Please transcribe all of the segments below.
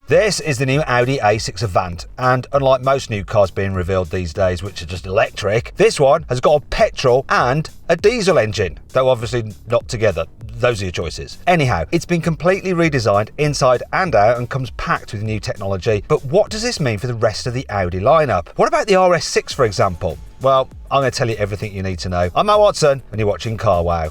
This is the new Audi A6 Avant, and unlike most new cars being revealed these days, which are just electric, this one has got a petrol and a diesel engine, though obviously not together. Those are your choices. Anyhow, it's been completely redesigned inside and out and comes packed with new technology. But what does this mean for the rest of the Audi lineup? What about the RS6, for example? Well, I'm going to tell you everything you need to know. I'm Matt Watson, and you're watching CarWow.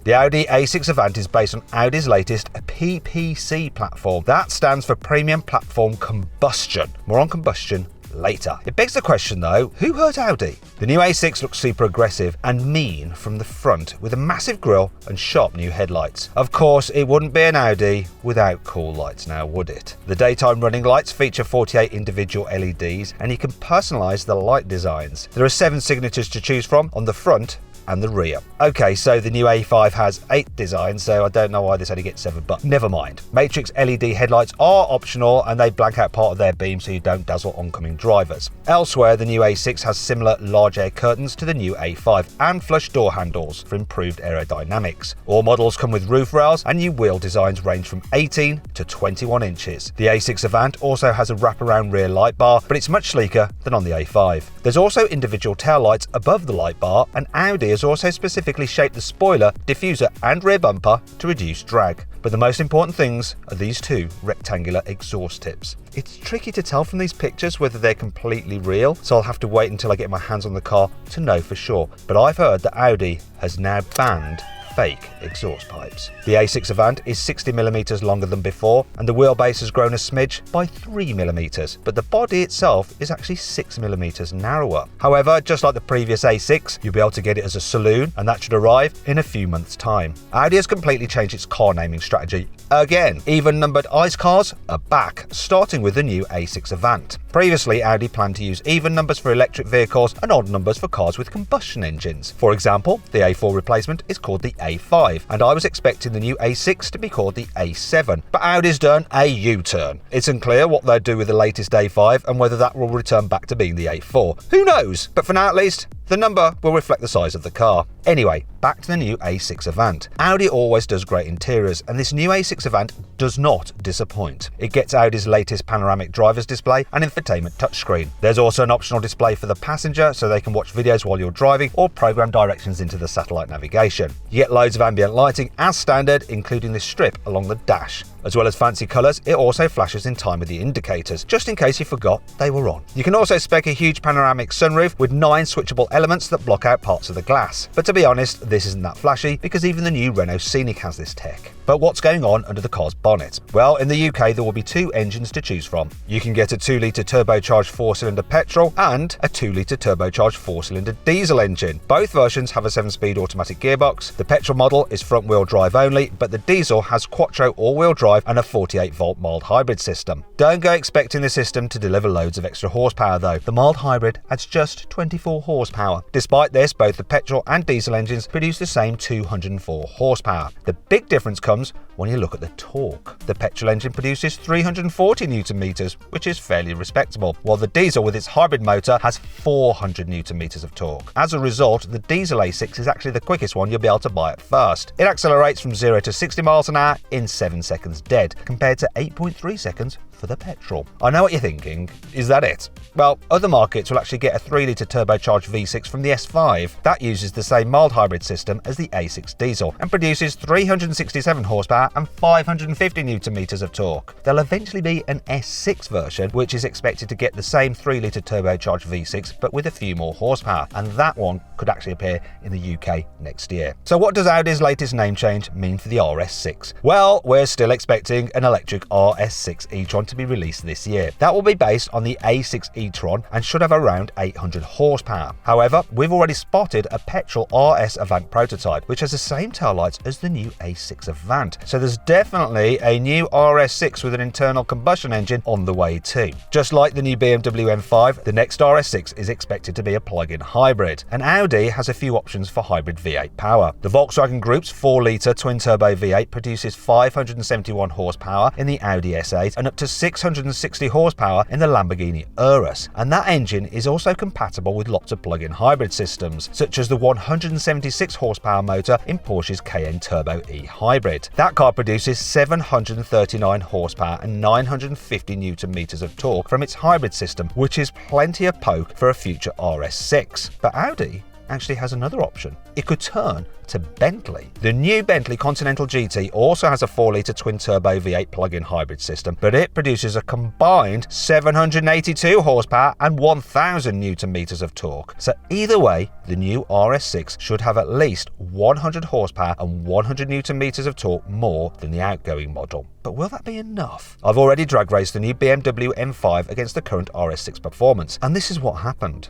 The Audi A6 Avant is based on Audi's latest PPC platform. That stands for Premium Platform Combustion. More on combustion later. It begs the question though, who hurt Audi? The new A6 looks super aggressive and mean from the front with a massive grille and sharp new headlights. Of course, it wouldn't be an Audi without cool lights now, would it? The daytime running lights feature 48 individual LEDs and you can personalise the light designs. There are 7 signatures to choose from on the front and the rear. Okay, so the new A5 has 8 designs, so I don't know why this only gets 7, but never mind. Matrix LED headlights are optional and they blank out part of their beam so you don't dazzle oncoming drivers. Elsewhere, the new A6 has similar large air curtains to the new A5 and flush door handles for improved aerodynamics. All models come with roof rails and new wheel designs range from 18 to 21 inches. The A6 Avant also has a wraparound rear light bar, but it's much sleeker than on the A5. There's also individual tail lights above the light bar, and Audi has also specifically shaped the spoiler, diffuser and rear bumper to reduce drag. But the most important things are these 2 rectangular exhaust tips. It's tricky to tell from these pictures whether they're completely real, so I'll have to wait until I get my hands on the car to know for sure. But I've heard that Audi has now banned fake exhaust pipes. The A6 Avant is 60mm longer than before, and the wheelbase has grown a smidge by 3mm, but the body itself is actually 6mm narrower. However, just like the previous A6, you'll be able to get it as a saloon, and that should arrive in a few months' time. Audi has completely changed its car naming strategy again. Even-numbered ICE cars are back, starting with the new A6 Avant. Previously, Audi planned to use even numbers for electric vehicles and odd numbers for cars with combustion engines. For example, the A4 replacement is called the A5, and I was expecting the new A6 to be called the A7, but Audi's done a U-turn. It's unclear what they'll do with the latest A5 and whether that will return back to being the A4. Who knows? But for now at least, the number will reflect the size of the car. Anyway, back to the new A6 Avant. Audi always does great interiors, and this new A6 Avant does not disappoint. It gets Audi's latest panoramic driver's display and infotainment touchscreen. There's also an optional display for the passenger so they can watch videos while you're driving or program directions into the satellite navigation. You get loads of ambient lighting as standard, including this strip along the dash. As well as fancy colours, it also flashes in time with the indicators, just in case you forgot they were on. You can also spec a huge panoramic sunroof with 9 switchable elements that block out parts of the glass. But to be honest, this isn't that flashy because even the new Renault Scenic has this tech. But what's going on under the car's bonnet? Well, in the UK there will be 2 engines to choose from. You can get a 2-litre turbocharged 4-cylinder petrol and a 2-litre turbocharged 4-cylinder diesel engine. Both versions have a 7-speed automatic gearbox. The petrol model is front-wheel drive only, but the diesel has quattro all-wheel drive and a 48-volt mild hybrid system. Don't go expecting the system to deliver loads of extra horsepower though. The mild hybrid adds just 24 horsepower. Despite this, both the petrol and diesel engines produce the same 204 horsepower. The big difference comes when you look at the torque. The petrol engine produces 340 Newton meters, which is fairly respectable, while the diesel with its hybrid motor has 400 Newton meters of torque. As a result, the diesel A6 is actually the quickest one you'll be able to buy at first. It accelerates from 0 to 60 miles an hour in 7 seconds dead, compared to 8.3 seconds for the petrol. I know what you're thinking, is that it? Well, other markets will actually get a 3-litre turbocharged V6 from the S5. That uses the same mild hybrid system as the A6 diesel and produces 367 horsepower and 550 Newton meters of torque. There'll eventually be an S6 version, which is expected to get the same 3-litre turbocharged V6 but with a few more horsepower, and that one could actually appear in the UK next year. So what does Audi's latest name change mean for the RS6? Well, we're still expecting an electric RS6 e-tron to be released this year. That will be based on the A6 e-tron and should have around 800 horsepower. However, we've already spotted a petrol RS Avant prototype, which has the same taillights as the new A6 Avant. So there's definitely a new RS6 with an internal combustion engine on the way too. Just like the new BMW M5, the next RS6 is expected to be a plug-in hybrid, and Audi has a few options for hybrid V8 power. The Volkswagen Group's 4-litre twin-turbo V8 produces 571 horsepower in the Audi S8 and up to 660 horsepower in the Lamborghini Urus, and that engine is also compatible with lots of plug-in hybrid systems, such as the 176 horsepower motor in Porsche's Cayenne Turbo E Hybrid. That car produces 739 horsepower and 950 newton meters of torque from its hybrid system, which is plenty of poke for a future RS6. But Audi actually has another option. It could turn to Bentley. The new Bentley Continental GT also has a 4-litre twin-turbo V8 plug-in hybrid system, but it produces a combined 782 horsepower and 1,000 newton meters of torque. So either way, the new RS6 should have at least 100 horsepower and 100 newton meters of torque more than the outgoing model. But will that be enough? I've already drag raced the new BMW M5 against the current RS6 performance, and this is what happened.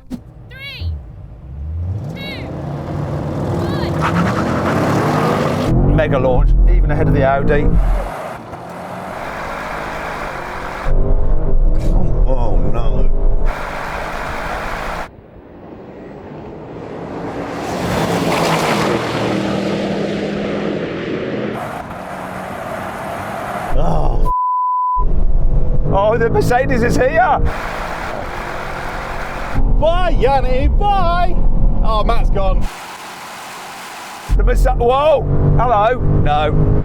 Mega launch, even ahead of the Audi. Oh no. Oh, the Mercedes is here! Bye, Yanni, bye! Oh, Matt's gone. The Mercedes. Whoa! Hello? No.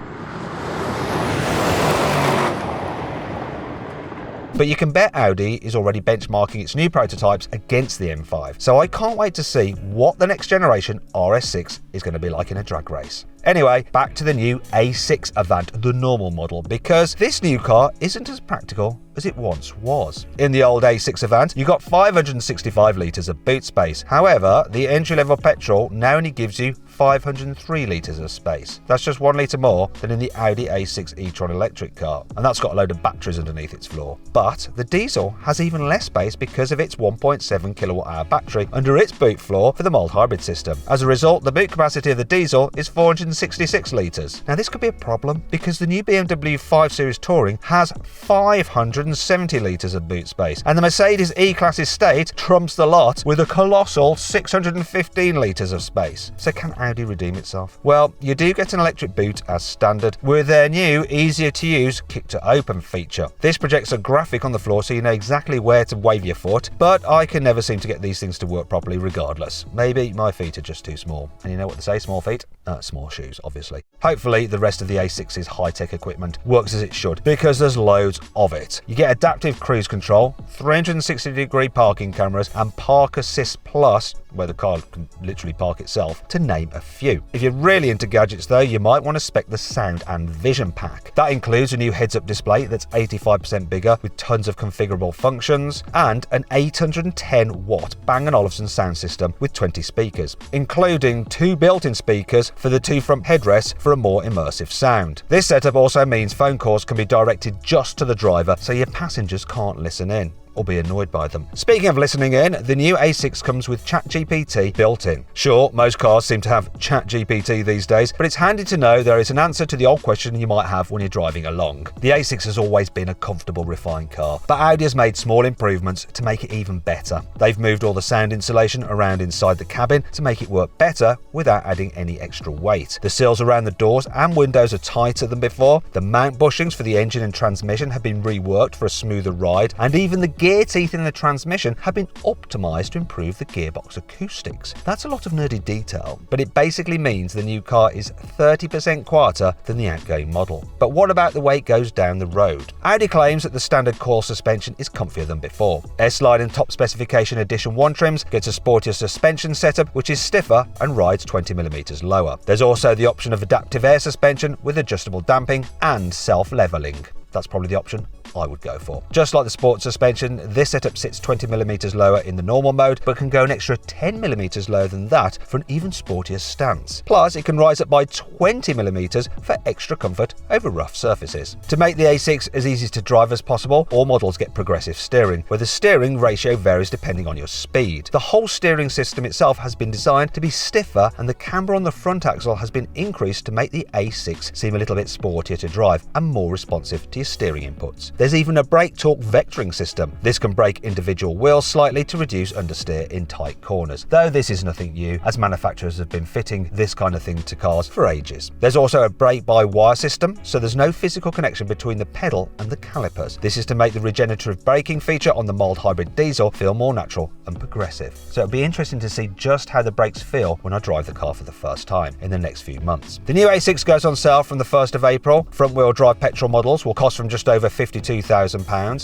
But you can bet Audi is already benchmarking its new prototypes against the M5. So I can't wait to see what the next generation RS6 is going to be like in a drag race. Anyway, back to the new A6 Avant, the normal model, because this new car isn't as practical as it once was. In the old A6 Avant, you got 565 litres of boot space. However, the entry-level petrol now only gives you 503 litres of space. That's just 1 litre more than in the Audi A6 e-tron electric car, and that's got a load of batteries underneath its floor. But the diesel has even less space because of its 1.7 kilowatt-hour battery under its boot floor for the mild hybrid system. As a result, the boot capacity of the diesel is 466 litres. Now this could be a problem because the new BMW 5 Series Touring has 570 litres of boot space, and the Mercedes E-Class Estate trumps the lot with a colossal 615 litres of space. So can Audi redeem itself? Well, you do get an electric boot as standard with their new easier to use kick to open feature. This projects a graphic on the floor so you know exactly where to wave your foot, but I can never seem to get these things to work properly regardless. Maybe my feet are just too small. And you know what they say, small feet? Small shoes, obviously. Hopefully the rest of the A6's high-tech equipment works as it should, because there's loads of it. You get adaptive cruise control, 360-degree parking cameras, and Park Assist Plus, where the car can literally park itself, to name a few. If you're really into gadgets though, you might want to spec the sound and vision pack. That includes a new heads-up display that's 85% bigger with tons of configurable functions, and an 810-watt Bang & Olufsen sound system with 20 speakers, including 2 built-in speakers for the 2 front headrests for a more immersive sound. This setup also means phone calls can be directed just to the driver so your passengers can't listen in or be annoyed by them. Speaking of listening in, the new A6 comes with ChatGPT built in. Sure, most cars seem to have ChatGPT these days, but it's handy to know there is an answer to the old question you might have when you're driving along. The A6 has always been a comfortable, refined car, but Audi has made small improvements to make it even better. They've moved all the sound insulation around inside the cabin to make it work better without adding any extra weight. The sills around the doors and windows are tighter than before, the mount bushings for the engine and transmission have been reworked for a smoother ride, and even the gear teeth in the transmission have been optimised to improve the gearbox acoustics. That's a lot of nerdy detail, but it basically means the new car is 30% quieter than the outgoing model. But what about the way it goes down the road? Audi claims that the standard coil suspension is comfier than before. S-Line and top specification Edition 1 trims gets a sportier suspension setup which is stiffer and rides 20mm lower. There's also the option of adaptive air suspension with adjustable damping and self-leveling. That's probably the option I would go for. Just like the sport suspension, this setup sits 20mm lower in the normal mode, but can go an extra 10mm lower than that for an even sportier stance. Plus, it can rise up by 20mm for extra comfort over rough surfaces. To make the A6 as easy to drive as possible, all models get progressive steering, where the steering ratio varies depending on your speed. The whole steering system itself has been designed to be stiffer, and the camber on the front axle has been increased to make the A6 seem a little bit sportier to drive and more responsive to your steering inputs. There's even a brake torque vectoring system. This can brake individual wheels slightly to reduce understeer in tight corners, though this is nothing new as manufacturers have been fitting this kind of thing to cars for ages. There's also a brake-by-wire system, so there's no physical connection between the pedal and the calipers. This is to make the regenerative braking feature on the mild hybrid diesel feel more natural and progressive. So it'll be interesting to see just how the brakes feel when I drive the car for the first time in the next few months. The new A6 goes on sale from the 1st of April. Front-wheel drive petrol models will cost from just over £52,000.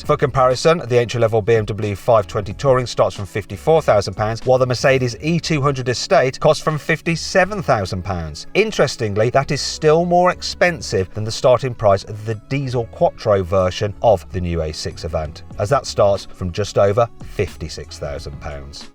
For comparison, the entry-level BMW 520 Touring starts from £54,000, while the Mercedes E200 Estate costs from £57,000. Interestingly, that is still more expensive than the starting price of the diesel Quattro version of the new A6 Avant, as that starts from just over £56,000.